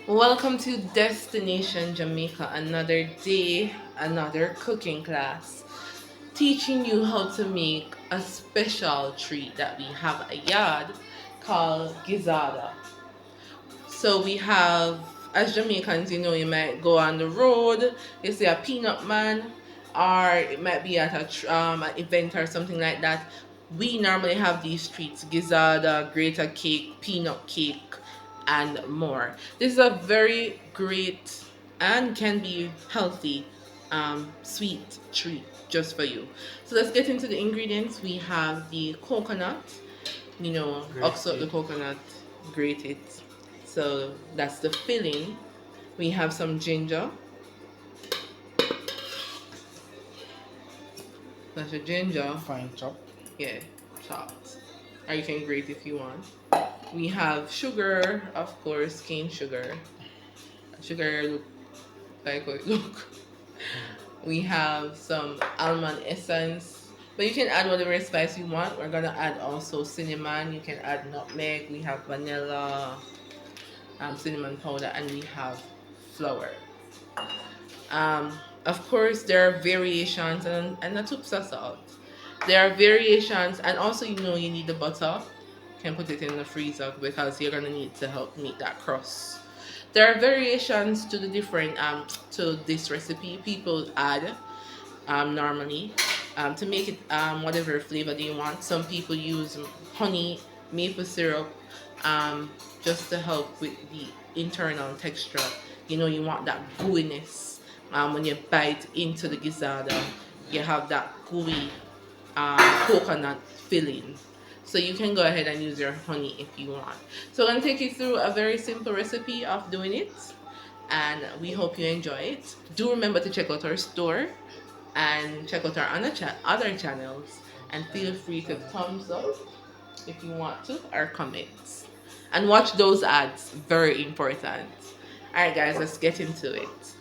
Welcome to Destination Jamaica. Another day, another cooking class, teaching you how to make a special treat that we have a yard called Gizada. So we have, as Jamaicans, you might go on the road, you see a peanut man, or it might be at an event or something like that. We normally have these treats: Gizada, grated cake, peanut cake, and more. This is a very great and can be healthy sweet treat just for you. So let's get into the ingredients. We have the coconut, also the coconut, grate it. So that's the filling. We have some ginger. That's the ginger. Fine chop. Yeah, chopped. Or you can grate if you want. We have sugar, of course, cane sugar. Sugar look like how it look. We have some almond essence. But you can add whatever spice you want. We're gonna add also cinnamon. You can add nutmeg. We have vanilla, cinnamon powder, and we have flour. Of course, there are variations, and the toops of salt. There are variations, and also you need the butter. You can put it in the freezer because you're gonna need to help make that crust. There are variations to the different to this recipe. People add normally to make it whatever flavor they want. Some people use honey, maple syrup, just to help with the internal texture. You want that gooiness when you bite into the gizzada. You have that gooey coconut filling. So you can go ahead and use your honey if you want. So I'm going to take you through a very simple recipe of doing it, and we hope you enjoy it. Do remember to check out our store and check out our other channels, and feel free to thumbs up if you want to, or comments, and watch those ads, very important. All right guys, let's get into it.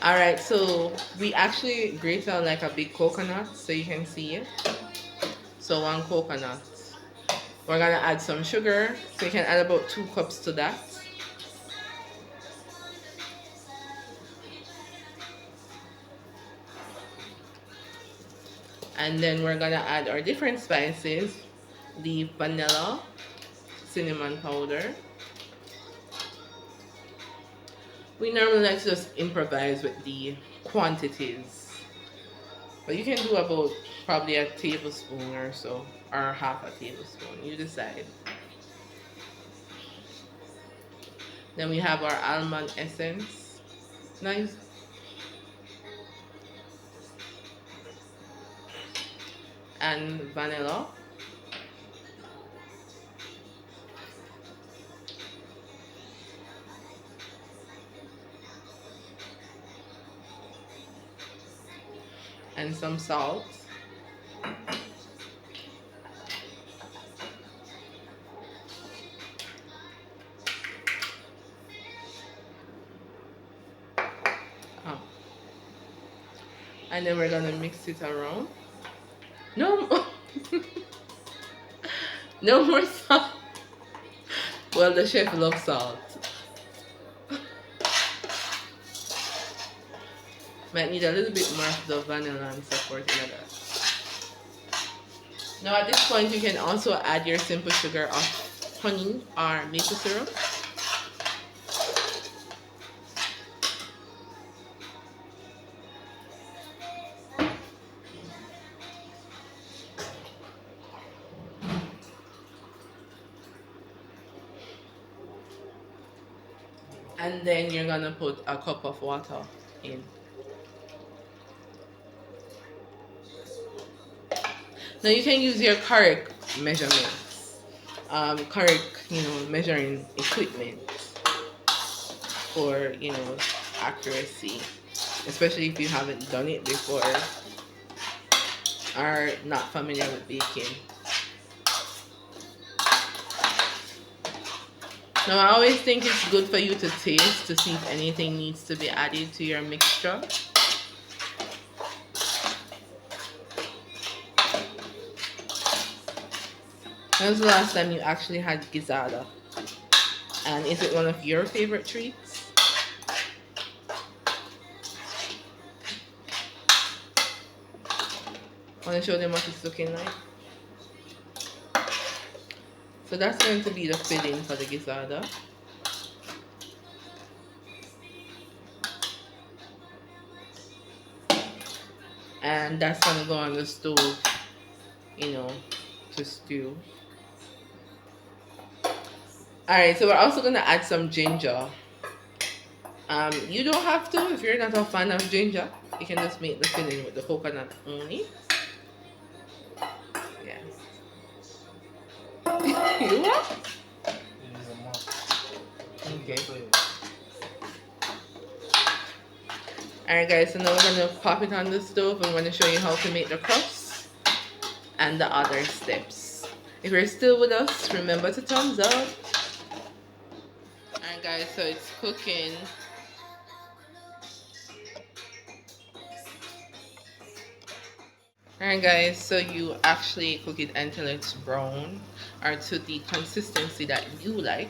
All right, so we actually grate out like a big coconut so you can see it. So one coconut, we're gonna add some sugar, so you can add about 2 cups to that. And then we're gonna add our different spices: the vanilla, cinnamon powder. We normally like to just improvise with the quantities, but you can do about probably a tablespoon or so, or half a tablespoon, you decide. Then we have our almond essence, nice, and vanilla. And some salt. Oh. And then we're gonna mix it around. No, no more salt. Well, the chef loves salt. Might need a little bit more of the vanilla and support in that. Now at this point, you can also add your simple sugar of honey or maple syrup. And then you're gonna put a cup of water in. Now you can use your correct measurements, correct, measuring equipment for, accuracy, especially if you haven't done it before, are not familiar with baking. Now, I always think it's good for you to taste to see if anything needs to be added to your mixture. When was the last time you actually had gizzada? And is it one of your favorite treats? Want to show them what it's looking like? So that's going to be the filling for the gizzada. And that's going to go on the stove, you know, to stew. Alright, so we're also going to add some ginger. You don't have to if you're not a fan of ginger. You can just make the filling with the coconut only. Yeah. You what? Okay. Alright guys, so now we're going to pop it on the stove. I'm going to show you how to make the crust and the other steps. If you're still with us, remember to thumbs up. Alright guys, so it's cooking. Alright guys, so you actually cook it until it's brown or to the consistency that you like.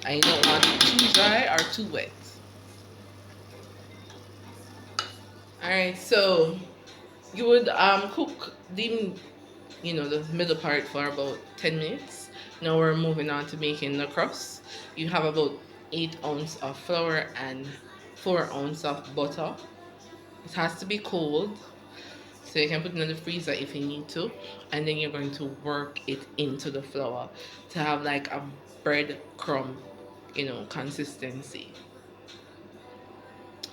And you don't want it too dry or too wet. Alright, so you would cook the the middle part for about 10 minutes. Now we're moving on to making the crust. You have about 8 ounces of flour and 4 ounces of butter. It has to be cold, so you can put it in the freezer if you need to, and then you're going to work it into the flour to have like a breadcrumb, consistency.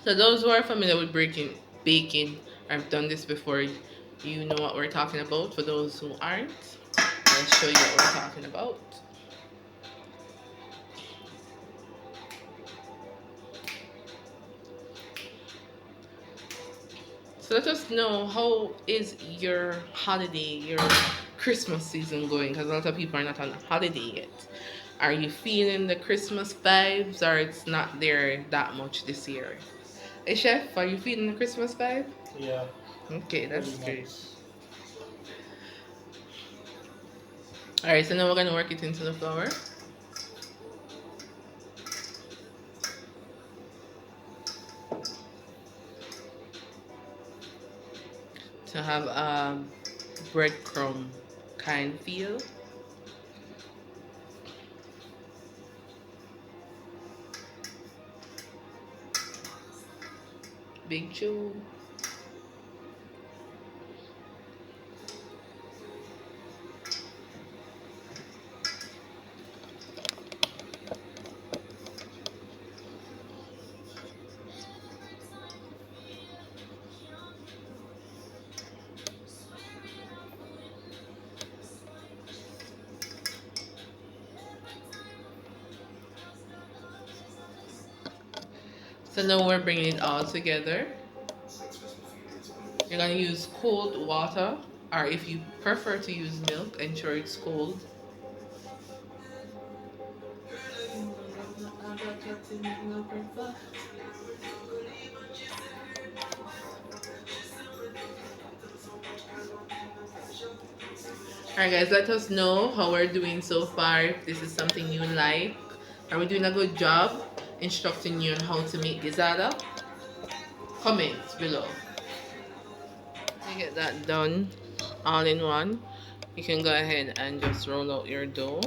So those who are familiar with baking, I've done this before, you know what we're talking about. For those who aren't, I'll show you what we're talking about. So let us know, how is your holiday, your Christmas season going? Because a lot of people are not on holiday yet. Are you feeling the Christmas vibes, or it's not there that much this year? Hey chef, are you feeling the Christmas vibe? Yeah. Okay, that's great. Alright, so now we're gonna work it into the flour. To have a breadcrumb kind feel. Big chew. So now we're bringing it all together. You're gonna use cold water, or if you prefer to use milk, ensure it's cold. Alright guys, let us know how we're doing so far. If this is something you like. Are we doing a good job instructing you on how to make gizzada? Comment below. You get that done all in one. You can go ahead and just roll out your dough.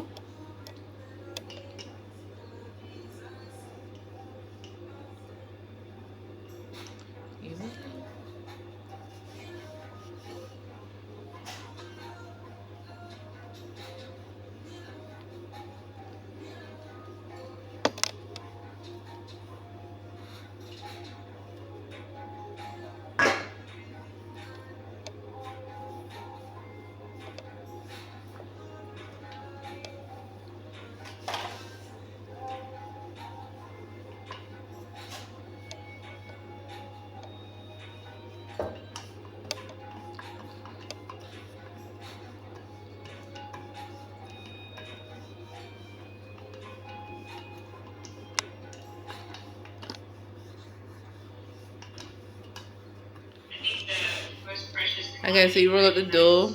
Okay, so you roll out the dough.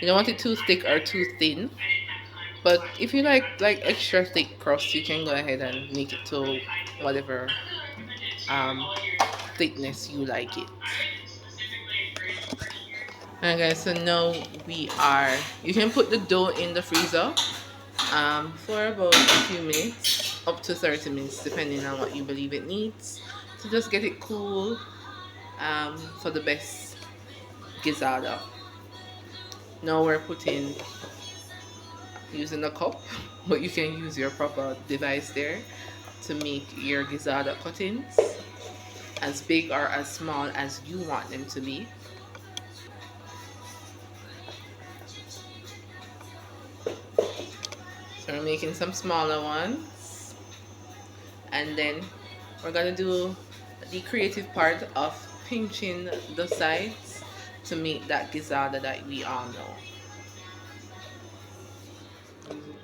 You don't want it too thick or too thin. But if you like extra thick crust, you can go ahead and make it to whatever um, thickness you like it. Alright guys, so now we are, you can put the dough in the freezer for about a few minutes, up to 30 minutes depending on what you believe it needs. So just get it cool for the best gizzada. Now we're putting, using a cup, but you can use your proper device there to make your gizzada cuttings as big or as small as you want them to be. So we're making some smaller ones, and then we're gonna do the creative part of pinching the sides to make that gizzada that we all know.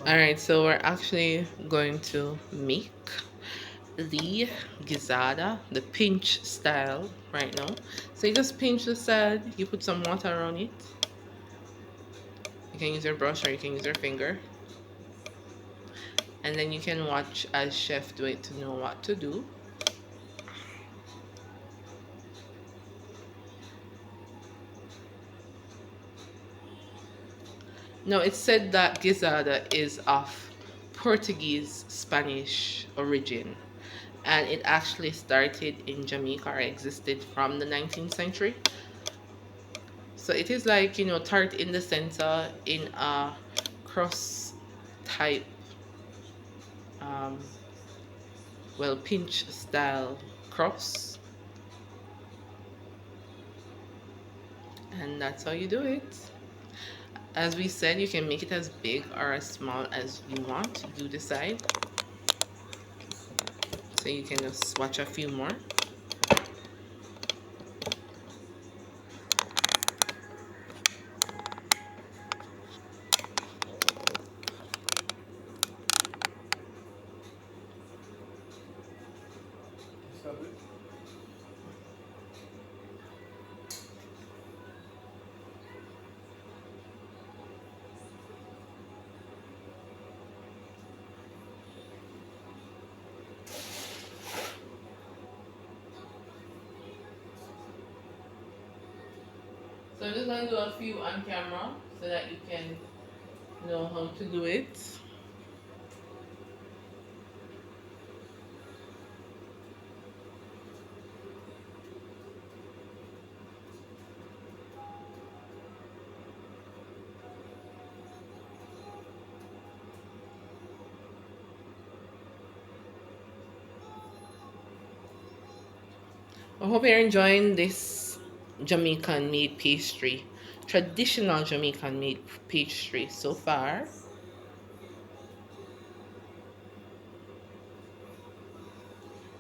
Alright, so we're actually going to make the gizzada, the pinch style right now. So you just pinch the side, you put some water on it. You can use your brush or you can use your finger. And then you can watch as chef do it to know what to do. Now it's said that Gizada is of Portuguese Spanish origin, and it actually started in Jamaica or existed from the 19th century. So it is like, you know, tart in the center in a cross type, um, well, pinch style cross, and that's how you do it. As we said, you can make it as big or as small as you want, you decide. So you can just watch a few more. So I'm just going to do a few on camera so that you can know how to do it. I hope you're enjoying this Jamaican made pastry, traditional Jamaican made pastry so far.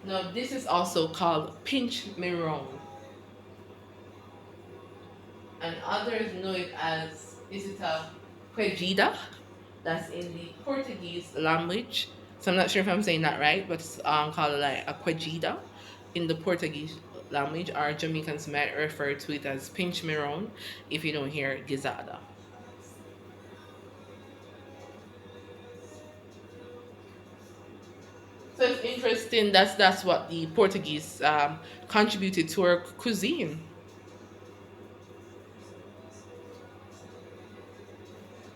Now this is also called pinch miron, and others know it as, is it a quejida? That's in the Portuguese language. So I'm not sure if I'm saying that right, but it's called like a quejida in the Portuguese language, or Jamaicans might refer to it as pinch miron if you don't hear Gizada. So it's interesting that's what the Portuguese contributed to our cuisine.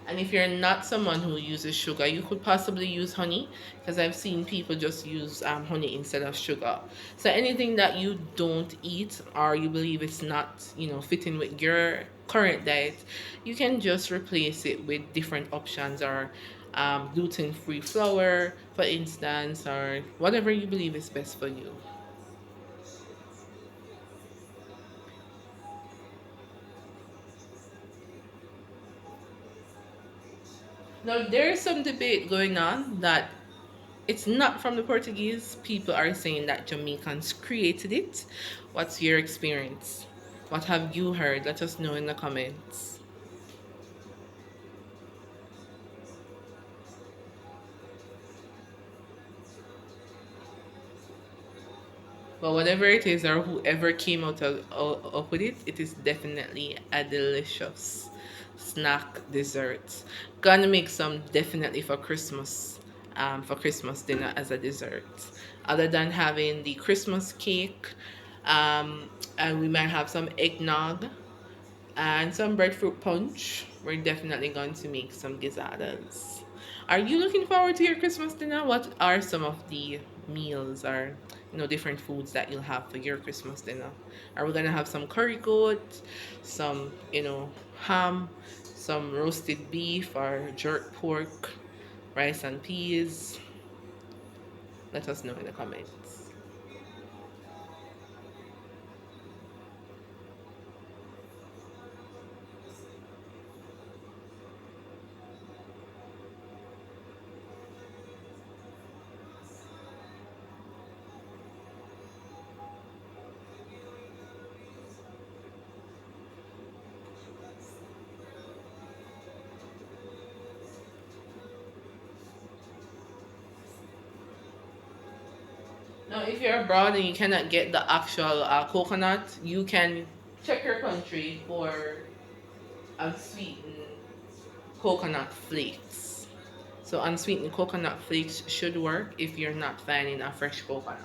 And if you're not someone who uses sugar, you could possibly use honey, because I've seen people just use honey instead of sugar. So anything that you don't eat or you believe it's not, you know, fitting with your current diet, you can just replace it with different options, or gluten-free flour, for instance, or whatever you believe is best for you. Now, there is some debate going on that it's not from the Portuguese. People are saying that Jamaicans created it. What's your experience? What have you heard? Let us know in the comments. But whatever it is, or whoever came out up with it, it is definitely a delicious. snack, desserts. Gonna make some definitely for Christmas dinner as a dessert. Other than having the Christmas cake, and we might have some eggnog and some breadfruit punch. We're definitely going to make some gizadas. Are you looking forward to your Christmas dinner? What are some of the meals or different foods that you'll have for your Christmas dinner? Are we gonna have some curry goat, some ham, some roasted beef or jerk pork, rice and peas? Let us know in the comments. Now, if you're abroad and you cannot get the actual coconut, you can check your country for unsweetened coconut flakes. So unsweetened coconut flakes should work if you're not finding a fresh coconut.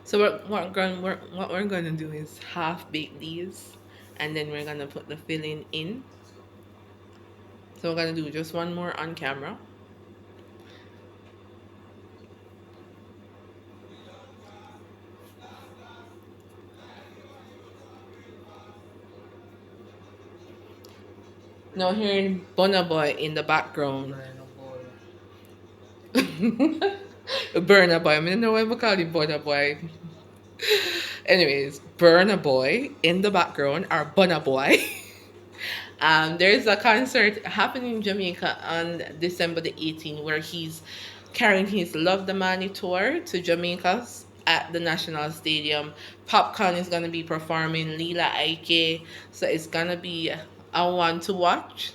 So what we're going to do is half bake these, and then we're going to put the filling in. So we're going to do just one more on camera. Now hearing Burna Boy in the background. Burna Boy. I don't know why we call him Burna Boy. Anyways, Burna Boy in the background, or Burna Boy. There's a concert happening in Jamaica on December the 18th where he's carrying his Love the Money tour to Jamaica at the National Stadium. Popcorn is going to be performing, Lila Ike. So it's going to be a one to watch.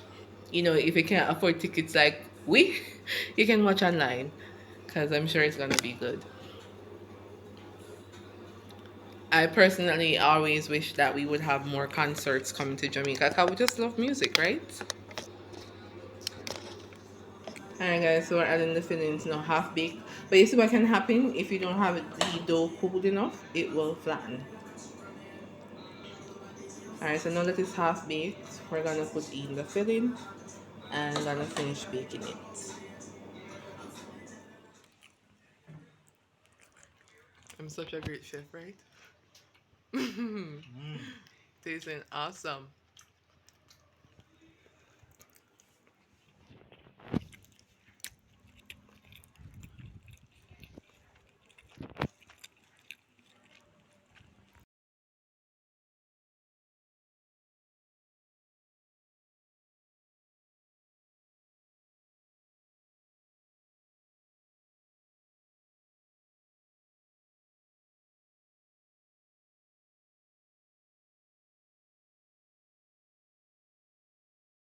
If you can't afford tickets like we, you can watch online because I'm sure it's going to be good. I personally always wish that we would have more concerts coming to Jamaica because we just love music, right? Alright guys, so we're adding the fillings now half baked. But you see what can happen if you don't have the dough cooled enough, it will flatten. Alright, so now that it's half baked, we're gonna put in the filling and gonna finish baking it. I'm such a great chef, right? Tasting awesome.